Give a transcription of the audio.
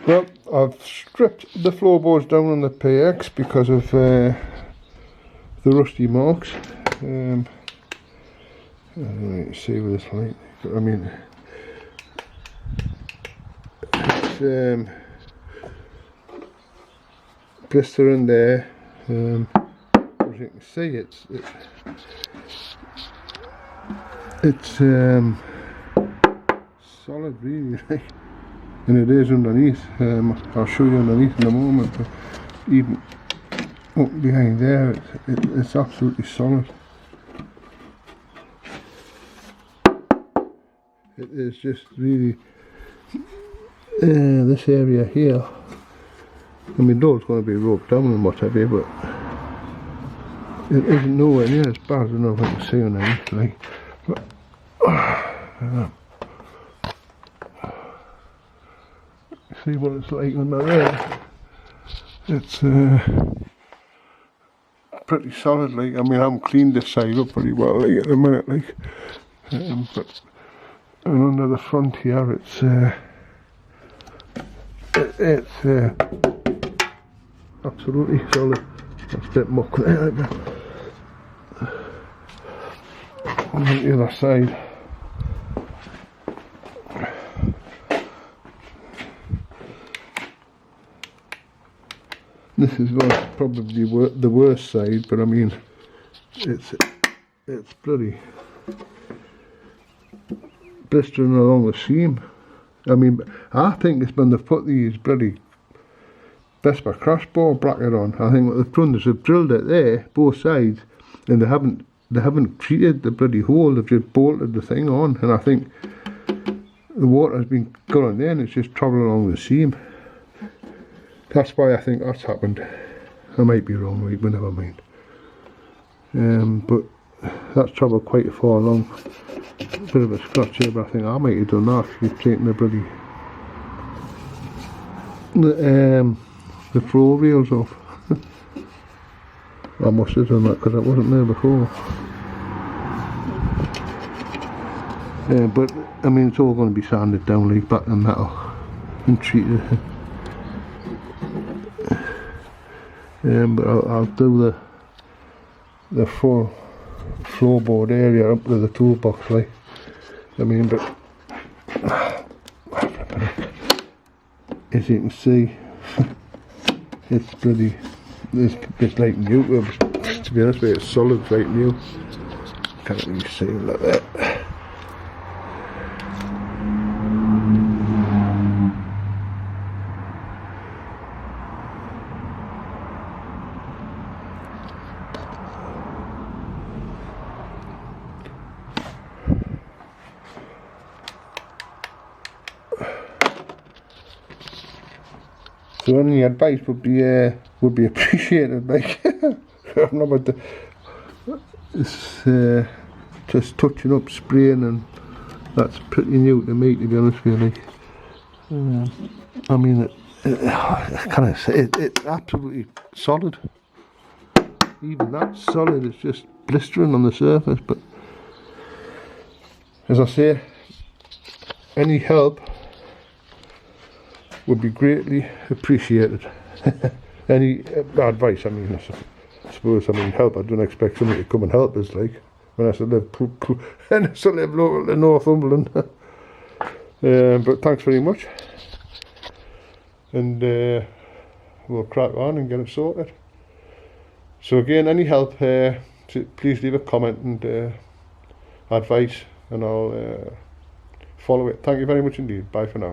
Well, I've stripped the floorboards down on the PX because of the rusty marks. I don't know, see what it's like, but I mean, it's blistering there. As you can see, it's solid, really, and it is underneath. I'll show you underneath in a moment, but even up behind there, it's absolutely solid. It is just really this area here. I mean, though it's going to be roped down and what have you, but it isn't nowhere near as bad. I don't know if I can see underneath, like, but, see what it's like on the rail. It's pretty solid, like. I mean, I haven't cleaned this side up pretty well, like, at the minute, like, but and under the front here, it's absolutely solid. That's a bit muck there, but on the other side, this is probably the worst side, but I mean, it's bloody blistering along the seam. I mean, I think it's when they've put these bloody Vespa crossbar bracket on. I think what they've done is they've drilled it there, both sides, and they haven't treated the bloody hole. They've just bolted the thing on, and I think the water has been going there, and it's just travelling along the seam. That's why I think that's happened. I might be wrong, but never mind. But that's travelled quite far along. A bit of a scratch here, but I think I might have done that. You've taken the bloody the floor rails off. I must have done that because I wasn't there before. But I mean, it's all going to be sanded down like back to metal and treated. But I'll do the full floorboard area up to the toolbox, like. I mean, but as you can see, it's bloody, it's like new. To be honest with you, it's solid, like new. Can't really see it like that. So any advice would be appreciated, like. I'm not about it's just touching up, spraying, and that's pretty new to me, to be honest with you, like. I mean, it's absolutely solid. Even that's solid, it's just blistering on the surface, but as I say, any help would be greatly appreciated. Any advice, I mean, I suppose, I mean, help, I don't expect somebody to come and help us, like, when I still live, and I still live local to Northumberland. But thanks very much, and we'll crack on and get it sorted. So again, any help, please leave a comment and advice, and I'll follow it. Thank you very much indeed. Bye for now.